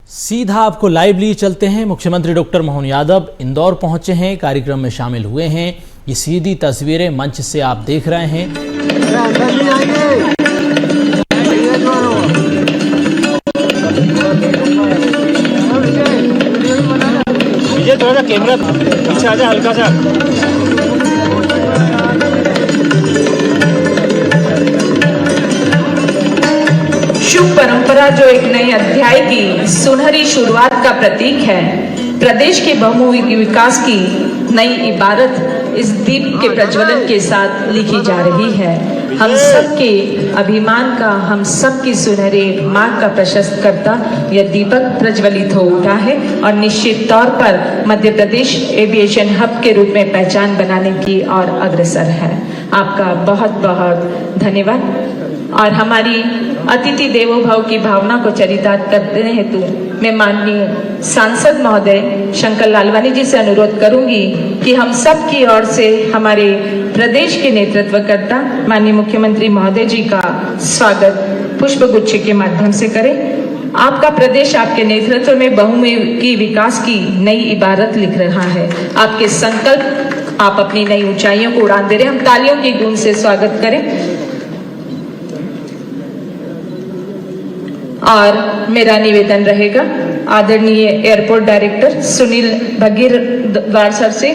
सीधा आपको लाइव लिए चलते हैं। मुख्यमंत्री डॉक्टर मोहन यादव इंदौर पहुंचे हैं, कार्यक्रम में शामिल हुए हैं। ये सीधी तस्वीरें मंच से आप देख रहे हैं। विजय थोड़ा सा कैमरा पीछे आ जा, हल्का सा। शुभ परंपरा जो एक नए अध्याय की सुनहरी शुरुआत का प्रतीक है, प्रदेश के बहुमुखी विकास की नई इबारत इस दीप के प्रज्वलन के साथ लिखी जा रही है। हम सबके अभिमान का, हम सबकी सुनहरे मार्ग का प्रशस्त करता यह दीपक प्रज्वलित हो उठा है और निश्चित तौर पर मध्य प्रदेश एविएशन हब के रूप में पहचान बनाने की ओर अग्रसर है। आपका बहुत बहुत धन्यवाद। और हमारी अतिथि देवो भव की भावना को चरितार्थ करने हेतु मैं माननीय सांसद महोदय शंकर लालवानी जी से अनुरोध करूंगी कि हम सब की ओर से हमारे प्रदेश के नेतृत्वकर्ता माननीय मुख्यमंत्री महोदय जी का स्वागत पुष्प गुच्छ के माध्यम से करें। आपका प्रदेश आपके नेतृत्व में बहुमुखी विकास की नई इबारत लिख रहा है। आपके संकल्प, आप अपनी नई ऊंचाइयों को उड़ान दे रहे हैं। हम तालियों की गूंज से स्वागत करें। और मेरा निवेदन रहेगा आदरणीय एयरपोर्ट डायरेक्टर सुनील भगीरवार सर से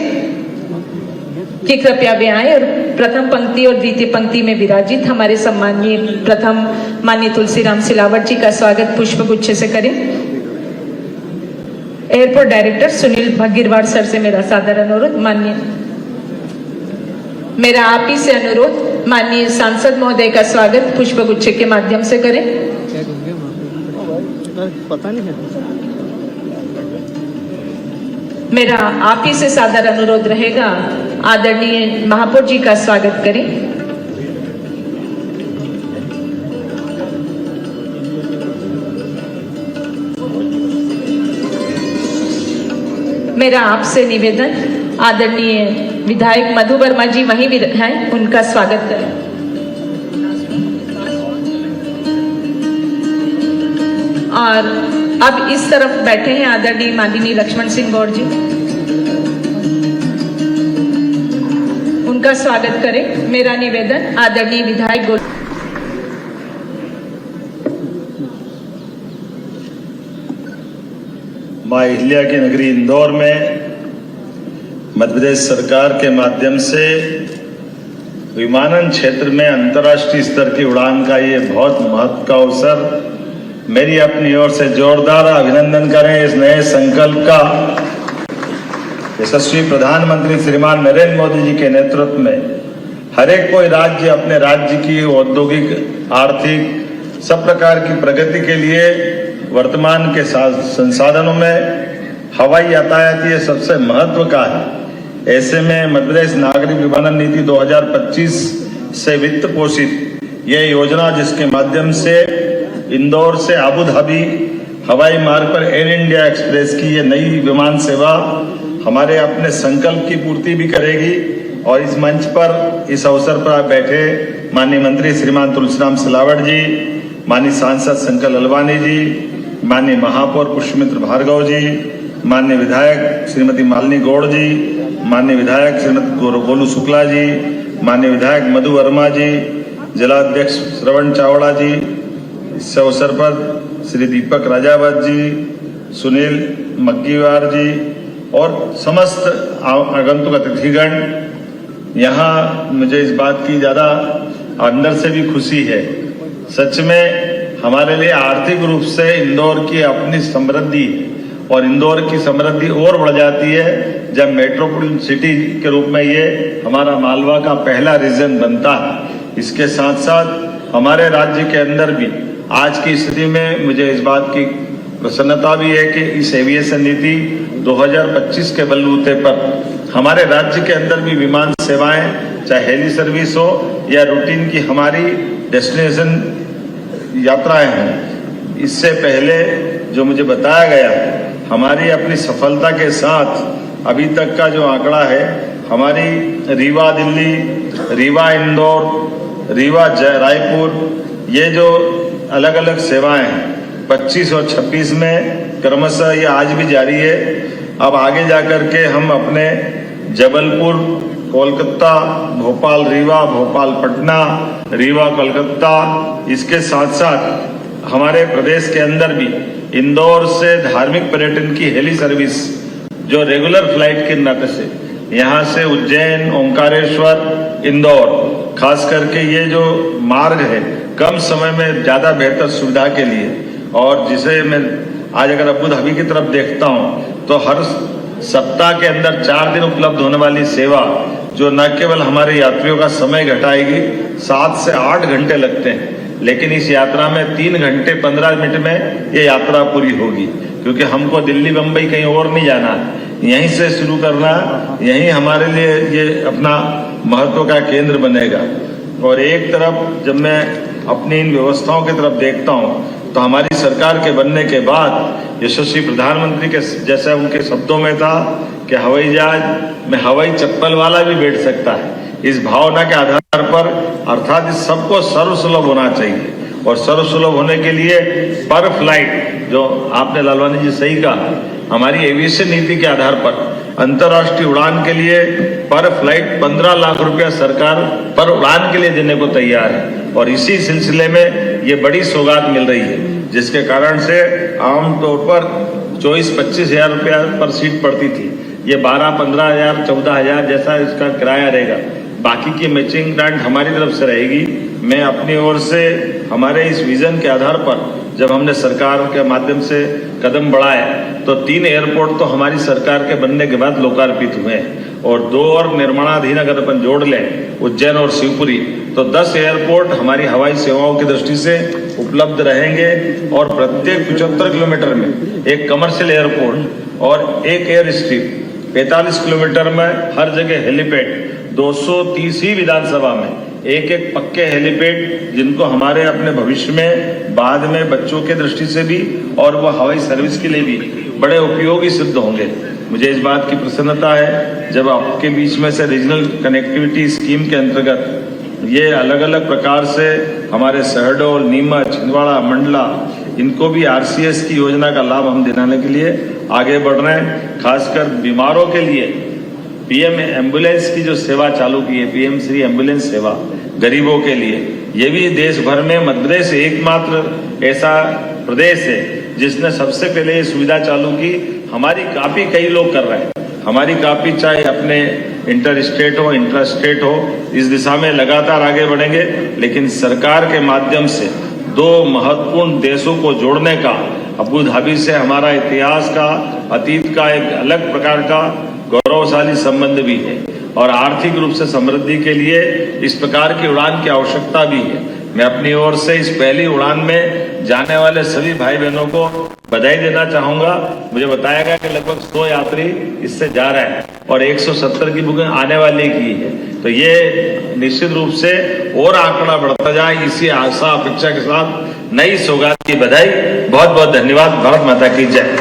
कि कृपया वे आए और प्रथम पंक्ति और द्वितीय पंक्ति में विराजित हमारे सम्मानीय प्रथम माननीय तुलसीराम सिलावट जी का स्वागत पुष्प गुच्छ से करें। एयरपोर्ट डायरेक्टर सुनील भगीरवार सर से मेरा सादर अनुरोध। मेरा आप ही से अनुरोध माननीय सांसद महोदय का स्वागत पुष्प गुच्छ के माध्यम से करें। पता नहीं है। मेरा आप ही से सादर अनुरोध रहेगा आदरणीय महापौर जी का स्वागत करें। मेरा आपसे निवेदन आदरणीय विधायक मधु वर्मा जी वहीं भी हैं, उनका स्वागत करें। और अब इस तरफ बैठे हैं आदरणीय माननीय लक्ष्मण सिंह गौड़ जी, उनका स्वागत करें। मेरा निवेदन आदरणीय विधायक गौड़। मां अहिल्या की नगरी इंदौर में मध्य प्रदेश सरकार के माध्यम से विमानन क्षेत्र में अंतर्राष्ट्रीय स्तर की उड़ान का ये बहुत महत्व का अवसर, मेरी अपनी ओर से जोरदार अभिनंदन करें। इस नए संकल्प का यशस्वी प्रधानमंत्री श्रीमान नरेंद्र मोदी जी के नेतृत्व में हर एक कोई राज्य अपने राज्य की औद्योगिक, आर्थिक सब प्रकार की प्रगति के लिए वर्तमान के संसाधनों में हवाई यातायात ये सबसे महत्व का है। ऐसे में मध्य प्रदेश नागरिक विमानन नीति 2025 से वित्त पोषित यह योजना, जिसके माध्यम से इंदौर से अबू धाबी हवाई मार्ग पर एयर इंडिया एक्सप्रेस की ये नई विमान सेवा हमारे अपने संकल्प की पूर्ति भी करेगी। और इस मंच पर, इस अवसर पर आप बैठे माननीय मंत्री श्रीमान तुलसीराम सिलावट जी, माननीय सांसद शंकर लालवानी जी, माननीय महापौर पुष्पमित्र भार्गव जी, माननीय विधायक श्रीमती मालिनी गौड़ जी, माननीय विधायक श्रीमती गोलू शुक्ला जी, माननीय विधायक मधु वर्मा जी, जिलाध्यक्ष श्रवण चावड़ा जी, इस अवसर पर श्री दीपक राजावत जी, सुनील मग्गीवार जी और समस्त आगंतुक अतिथिगण, यहाँ मुझे इस बात की ज़्यादा अंदर से भी खुशी है। सच में हमारे लिए आर्थिक रूप से इंदौर की अपनी समृद्धि है और इंदौर की समृद्धि और बढ़ जाती है जब मेट्रोपॉलिटन सिटी के रूप में ये हमारा मालवा का पहला रीजन बनता है। इसके साथ साथ हमारे राज्य के अंदर भी आज की स्थिति में मुझे इस बात की प्रसन्नता भी है कि इस एविएशन नीति 2025 के बलबूते पर हमारे राज्य के अंदर भी विमान सेवाएं, चाहे हेली सर्विस हो या रूटीन की हमारी डेस्टिनेशन यात्राएं हैं। इससे पहले जो मुझे बताया गया, हमारी अपनी सफलता के साथ अभी तक का जो आंकड़ा है, हमारी रीवा दिल्ली, रीवा इंदौर, रीवा रायपुर, ये जो अलग अलग सेवाएं हैं 25 और 26 में क्रमशः ये आज भी जारी है। अब आगे जाकर के हम अपने जबलपुर, कोलकाता, भोपाल रीवा, भोपाल पटना, रीवा कोलकाता, इसके साथ साथ हमारे प्रदेश के अंदर भी इंदौर से धार्मिक पर्यटन की हेली सर्विस जो रेगुलर फ्लाइट के नाते से यहाँ से उज्जैन, ओंकारेश्वर, इंदौर, खास करके ये जो मार्ग है कम समय में ज़्यादा बेहतर सुविधा के लिए, और जिसे मैं आज अगर अबू धाबी की तरफ देखता हूँ तो हर सप्ताह के अंदर 4 दिन उपलब्ध होने वाली सेवा जो न केवल हमारे यात्रियों का समय घटाएगी, 7 से 8 घंटे लगते हैं, लेकिन इस यात्रा में 3 घंटे 15 मिनट में ये यात्रा पूरी होगी, क्योंकि हमको दिल्ली, मुंबई कहीं और नहीं जाना है, यहीं से शुरू करना है, यहीं हमारे लिए ये अपना महत्व का केंद्र बनेगा। और एक तरफ जब मैं अपनी इन व्यवस्थाओं की तरफ देखता हूँ तो हमारी सरकार के बनने के बाद यशस्वी प्रधानमंत्री के जैसा उनके शब्दों में था कि हवाई जहाज में हवाई चप्पल वाला भी बैठ सकता है, इस भावना के आधार पर, अर्थात इस सबको सर्वसुलभ होना चाहिए। और सर्वसुलभ होने के लिए पर फ्लाइट, जो आपने लालवानी जी सही कहा, हमारी एविएशन नीति के आधार पर अंतर्राष्ट्रीय उड़ान के लिए पर फ्लाइट 15 लाख रुपया सरकार पर उड़ान के लिए देने को तैयार है, और इसी सिलसिले में ये बड़ी सौगात मिल रही है, जिसके कारण से आमतौर पर 24-25 हजार रुपया पर सीट पड़ती थी, ये 12-15 हजार 14 हजार जैसा इसका किराया रहेगा। बाकी की मैचिंग ग्रांट हमारी तरफ से रहेगी। मैं अपनी ओर से हमारे इस विजन के आधार पर जब हमने सरकार के माध्यम से कदम बढ़ाए तो 3 एयरपोर्ट तो हमारी सरकार के बनने के बाद लोकार्पित हुए हैं, और 2 और निर्माणाधीन अगर अपन जोड़ लें, उज्जैन और शिवपुरी, तो 10 एयरपोर्ट हमारी हवाई सेवाओं की दृष्टि से उपलब्ध रहेंगे। और प्रत्येक 75 किलोमीटर में एक कमर्शियल एयरपोर्ट और एक एयर स्ट्रिप, 45 किलोमीटर में हर जगह हेलीपैड, 230 विधानसभा में एक पक्के हेलीपैड, जिनको हमारे अपने भविष्य में बाद में बच्चों के दृष्टि से भी और वह हवाई सर्विस के लिए भी बड़े उपयोगी सिद्ध होंगे। मुझे इस बात की प्रसन्नता है जब आपके बीच में से रीजनल कनेक्टिविटी स्कीम के अंतर्गत ये अलग अलग प्रकार से हमारे शहडोल, नीमच, छिंदवाड़ा, मंडला, इनको भी RCS की योजना का लाभ हम दिलाने के लिए आगे बढ़ रहे हैं। खासकर बीमारों के लिए PM एम्बुलेंस की जो सेवा चालू की है, PM श्री एम्बुलेंस सेवा गरीबों के लिए, ये भी देश भर में मध्य प्रदेश एकमात्र ऐसा प्रदेश है जिसने सबसे पहले ये सुविधा चालू की। हमारी काफी कई लोग कर रहे हैं, हमारी काफी चाहे अपने इंटर स्टेट हो, इंट्रा स्टेट हो, इस दिशा में लगातार आगे बढ़ेंगे। लेकिन सरकार के माध्यम से 2 महत्वपूर्ण देशों को जोड़ने का, अबू धाबी से हमारा इतिहास का, अतीत का एक अलग प्रकार का गौरवशाली संबंध भी है, और आर्थिक रूप से समृद्धि के लिए इस प्रकार की उड़ान की आवश्यकता भी है। मैं अपनी ओर से इस पहली उड़ान में जाने वाले सभी भाई बहनों को बधाई देना चाहूंगा। मुझे बताया गया कि लगभग 100 यात्री इससे जा रहे हैं और 170 की बुकिंग आने वाले की है, तो ये निश्चित रूप से और आंकड़ा बढ़ता जाए, इसी आशा अपेक्षा के साथ नई सौगात की बधाई। बहुत बहुत धन्यवाद। भारत माता की जय।